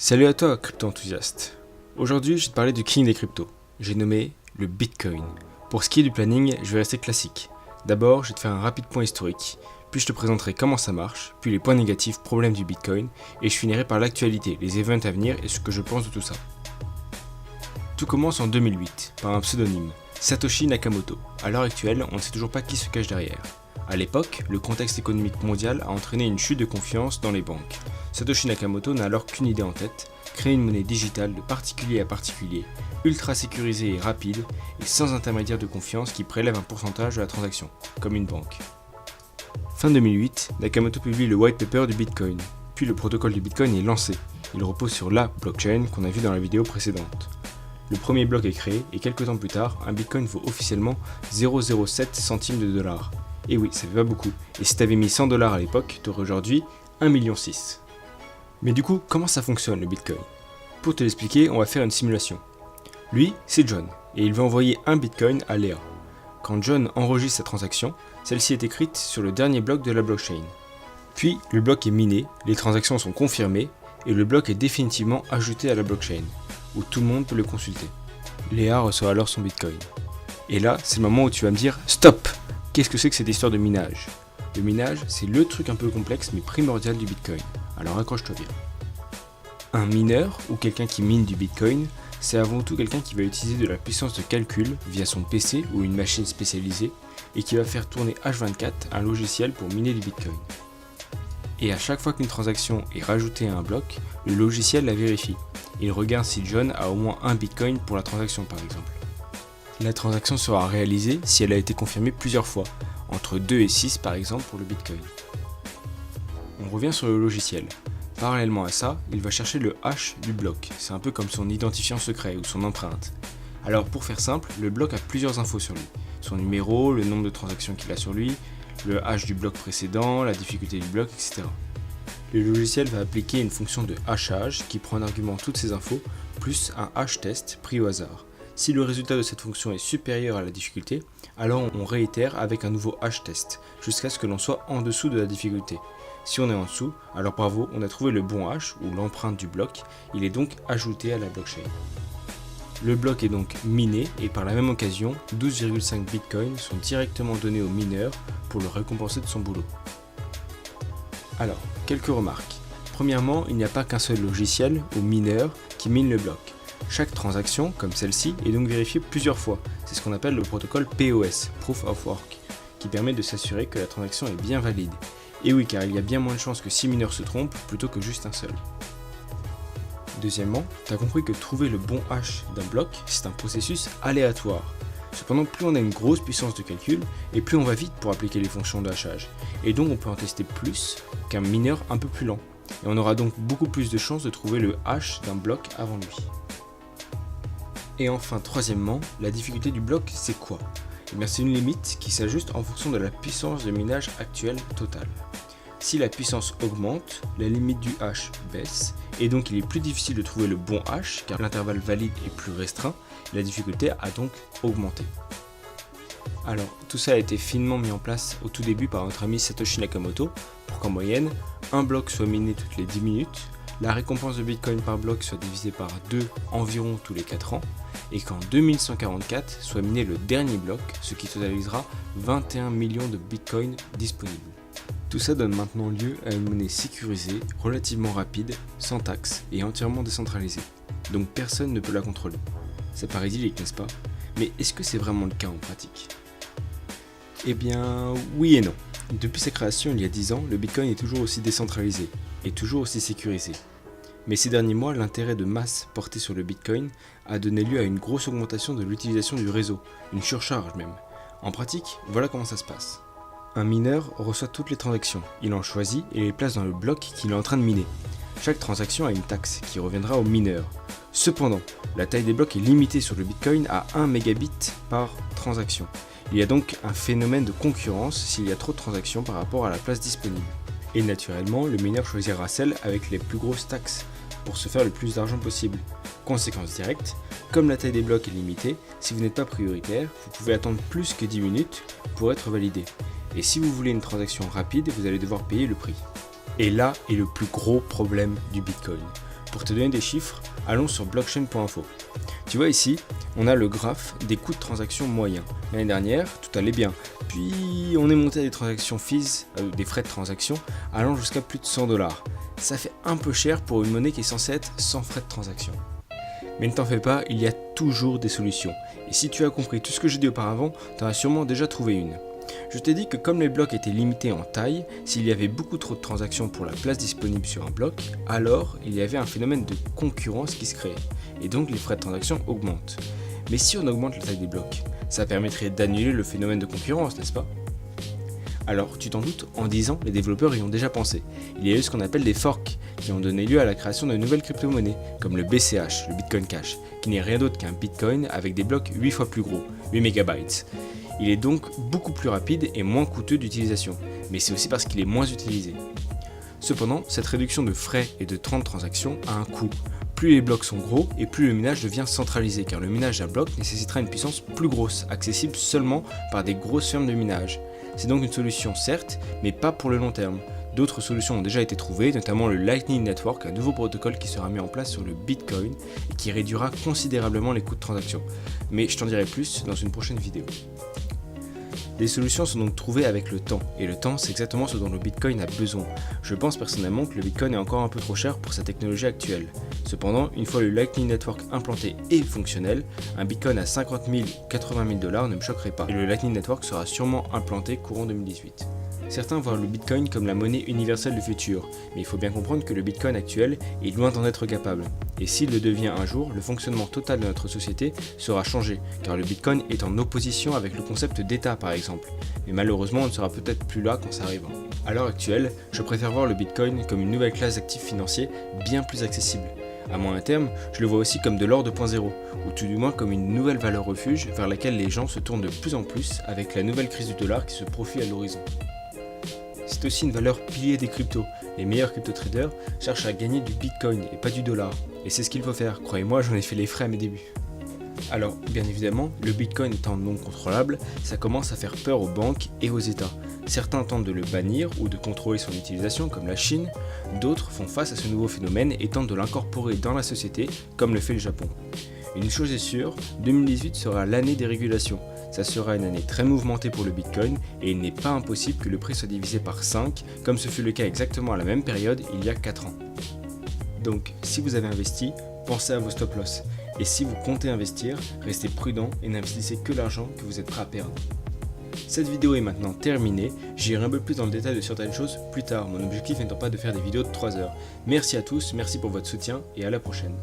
Salut à toi, crypto-enthousiaste. Aujourd'hui, je vais te parler du king des cryptos. J'ai nommé le Bitcoin. Pour ce qui est du planning, je vais rester classique. D'abord, je vais te faire un rapide point historique, puis je te présenterai comment ça marche, puis les points négatifs, problèmes du Bitcoin, et je finirai par l'actualité, les events à venir et ce que je pense de tout ça. Tout commence en 2008, par un pseudonyme, Satoshi Nakamoto. À l'heure actuelle, on ne sait toujours pas qui se cache derrière. A l'époque, le contexte économique mondial a entraîné une chute de confiance dans les banques. Satoshi Nakamoto n'a alors qu'une idée en tête, créer une monnaie digitale de particulier à particulier, ultra sécurisée et rapide, et sans intermédiaire de confiance qui prélève un pourcentage de la transaction, comme une banque. Fin 2008, Nakamoto publie le white paper du Bitcoin, puis le protocole du Bitcoin est lancé. Il repose sur la blockchain qu'on a vu dans la vidéo précédente. Le premier bloc est créé et quelques temps plus tard, un Bitcoin vaut officiellement 0,07 centimes de dollars. Et oui, ça fait pas beaucoup. Et si t'avais mis 100 $ à l'époque, t'aurais aujourd'hui 1,6 million. Mais du coup, comment ça fonctionne le Bitcoin? Pour te l'expliquer, on va faire une simulation. Lui, c'est John, et il veut envoyer un Bitcoin à Léa. Quand John enregistre sa transaction, celle-ci est écrite sur le dernier bloc de la blockchain. Puis, le bloc est miné, les transactions sont confirmées, et le bloc est définitivement ajouté à la blockchain, où tout le monde peut le consulter. Léa reçoit alors son Bitcoin. Et là, c'est le moment où tu vas me dire « Stop !» Qu'est-ce que c'est que cette histoire de minage? Le minage, c'est le truc un peu complexe mais primordial du Bitcoin. Alors accroche-toi bien. Un mineur, ou quelqu'un qui mine du Bitcoin, c'est avant tout quelqu'un qui va utiliser de la puissance de calcul via son PC ou une machine spécialisée et qui va faire tourner H24 un logiciel pour miner du Bitcoin. Et à chaque fois qu'une transaction est rajoutée à un bloc, le logiciel la vérifie. Il regarde si John a au moins un Bitcoin pour la transaction par exemple. La transaction sera réalisée si elle a été confirmée plusieurs fois, entre 2 et 6 par exemple pour le Bitcoin. On revient sur le logiciel. Parallèlement à ça, il va chercher le hash du bloc, c'est un peu comme son identifiant secret ou son empreinte. Alors pour faire simple, le bloc a plusieurs infos sur lui. Son numéro, le nombre de transactions qu'il a sur lui, le hash du bloc précédent, la difficulté du bloc, etc. Le logiciel va appliquer une fonction de hashage qui prend en argument toutes ces infos, plus un hash test pris au hasard. Si le résultat de cette fonction est supérieur à la difficulté, alors on réitère avec un nouveau hash test, jusqu'à ce que l'on soit en dessous de la difficulté. Si on est en dessous, alors bravo, on a trouvé le bon hash, ou l'empreinte du bloc, il est donc ajouté à la blockchain. Le bloc est donc miné, et par la même occasion, 12,5 bitcoins sont directement donnés au mineur pour le récompenser de son boulot. Alors, quelques remarques. Premièrement, il n'y a pas qu'un seul logiciel, ou mineur, qui mine le bloc. Chaque transaction, comme celle-ci, est donc vérifiée plusieurs fois. C'est ce qu'on appelle le protocole POS, Proof of Work, qui permet de s'assurer que la transaction est bien valide. Et oui, car il y a bien moins de chances que 6 mineurs se trompent plutôt que juste un seul. Deuxièmement, tu as compris que trouver le bon hash d'un bloc, c'est un processus aléatoire. Cependant, plus on a une grosse puissance de calcul, et plus on va vite pour appliquer les fonctions de hachage. Et donc on peut en tester plus qu'un mineur un peu plus lent. Et on aura donc beaucoup plus de chances de trouver le hash d'un bloc avant lui. Et enfin, troisièmement, la difficulté du bloc, c'est quoi? Eh bien, c'est une limite qui s'ajuste en fonction de la puissance de minage actuelle totale. Si la puissance augmente, la limite du hash baisse, et donc il est plus difficile de trouver le bon hash car l'intervalle valide est plus restreint, et la difficulté a donc augmenté. Alors, tout ça a été finement mis en place au tout début par notre ami Satoshi Nakamoto, pour qu'en moyenne, un bloc soit miné toutes les 10 minutes, la récompense de Bitcoin par bloc soit divisée par 2 environ tous les 4 ans, et qu'en 2144 soit miné le dernier bloc, ce qui totalisera 21 millions de Bitcoin disponibles. Tout ça donne maintenant lieu à une monnaie sécurisée, relativement rapide, sans taxes et entièrement décentralisée. Donc personne ne peut la contrôler. Ça paraît idyllique, n'est-ce pas? Mais est-ce que c'est vraiment le cas en pratique? Eh bien, oui et non. Depuis sa création il y a 10 ans, le Bitcoin est toujours aussi décentralisé et toujours aussi sécurisé. Mais ces derniers mois, l'intérêt de masse porté sur le Bitcoin a donné lieu à une grosse augmentation de l'utilisation du réseau, une surcharge même. En pratique, voilà comment ça se passe. Un mineur reçoit toutes les transactions, il en choisit et les place dans le bloc qu'il est en train de miner. Chaque transaction a une taxe qui reviendra au mineur. Cependant, la taille des blocs est limitée sur le Bitcoin à 1 mégabit par transaction. Il y a donc un phénomène de concurrence s'il y a trop de transactions par rapport à la place disponible. Et naturellement, le mineur choisira celle avec les plus grosses taxes pour se faire le plus d'argent possible. Conséquence directe, comme la taille des blocs est limitée, si vous n'êtes pas prioritaire, vous pouvez attendre plus que 10 minutes pour être validé. Et si vous voulez une transaction rapide, vous allez devoir payer le prix. Et là est le plus gros problème du Bitcoin. Pour te donner des chiffres, allons sur blockchain.info. Tu vois ici, on a le graphe des coûts de transaction moyens. L'année dernière, tout allait bien. Puis on est monté à des transactions fees, des frais de transaction, allant jusqu'à plus de $100. Ça fait un peu cher pour une monnaie qui est censée être sans frais de transaction. Mais ne t'en fais pas, il y a toujours des solutions. Et si tu as compris tout ce que j'ai dit auparavant, tu en as sûrement déjà trouvé une. Je t'ai dit que comme les blocs étaient limités en taille, s'il y avait beaucoup trop de transactions pour la place disponible sur un bloc, alors il y avait un phénomène de concurrence qui se créait, et donc les frais de transaction augmentent. Mais si on augmente la taille des blocs, ça permettrait d'annuler le phénomène de concurrence, n'est-ce pas ? Alors, tu t'en doutes, en 10 ans, les développeurs y ont déjà pensé. Il y a eu ce qu'on appelle des forks, qui ont donné lieu à la création de nouvelles crypto-monnaies, comme le BCH, le Bitcoin Cash, qui n'est rien d'autre qu'un Bitcoin avec des blocs 8 fois plus gros, 8 MB. Il est donc beaucoup plus rapide et moins coûteux d'utilisation, mais c'est aussi parce qu'il est moins utilisé. Cependant, cette réduction de frais et de temps de transaction a un coût. Plus les blocs sont gros et plus le minage devient centralisé, car le minage d'un bloc nécessitera une puissance plus grosse, accessible seulement par des grosses fermes de minage. C'est donc une solution certes, mais pas pour le long terme. D'autres solutions ont déjà été trouvées, notamment le Lightning Network, un nouveau protocole qui sera mis en place sur le Bitcoin et qui réduira considérablement les coûts de transaction. Mais je t'en dirai plus dans une prochaine vidéo. Les solutions sont donc trouvées avec le temps, et le temps c'est exactement ce dont le Bitcoin a besoin. Je pense personnellement que le Bitcoin est encore un peu trop cher pour sa technologie actuelle. Cependant, une fois le Lightning Network implanté et fonctionnel, un Bitcoin à 50 000 ou 80 000 $ ne me choquerait pas, et le Lightning Network sera sûrement implanté courant 2018. Certains voient le Bitcoin comme la monnaie universelle du futur, mais il faut bien comprendre que le Bitcoin actuel est loin d'en être capable. Et s'il le devient un jour, le fonctionnement total de notre société sera changé, car le Bitcoin est en opposition avec le concept d'État par exemple. Mais malheureusement, on ne sera peut-être plus là quand ça arrivera. À l'heure actuelle, je préfère voir le Bitcoin comme une nouvelle classe d'actifs financiers bien plus accessible. À moyen terme, je le vois aussi comme de l'or 2.0, ou tout du moins comme une nouvelle valeur refuge vers laquelle les gens se tournent de plus en plus avec la nouvelle crise du dollar qui se profile à l'horizon. C'est aussi une valeur pilier des cryptos. Les meilleurs crypto-traders cherchent à gagner du Bitcoin et pas du dollar. Et c'est ce qu'il faut faire, croyez-moi, j'en ai fait les frais à mes débuts. Alors, bien évidemment, le Bitcoin étant non contrôlable, ça commence à faire peur aux banques et aux États. Certains tentent de le bannir ou de contrôler son utilisation, comme la Chine. D'autres font face à ce nouveau phénomène et tentent de l'incorporer dans la société, comme le fait le Japon. Une chose est sûre, 2018 sera l'année des régulations. Ça sera une année très mouvementée pour le Bitcoin et il n'est pas impossible que le prix soit divisé par 5, comme ce fut le cas exactement à la même période il y a 4 ans. Donc, si vous avez investi, pensez à vos stop-loss. Et si vous comptez investir, restez prudent et n'investissez que l'argent que vous êtes prêt à perdre. Cette vidéo est maintenant terminée, j'irai un peu plus dans le détail de certaines choses plus tard, mon objectif n'étant pas de faire des vidéos de 3 heures. Merci à tous, merci pour votre soutien et à la prochaine.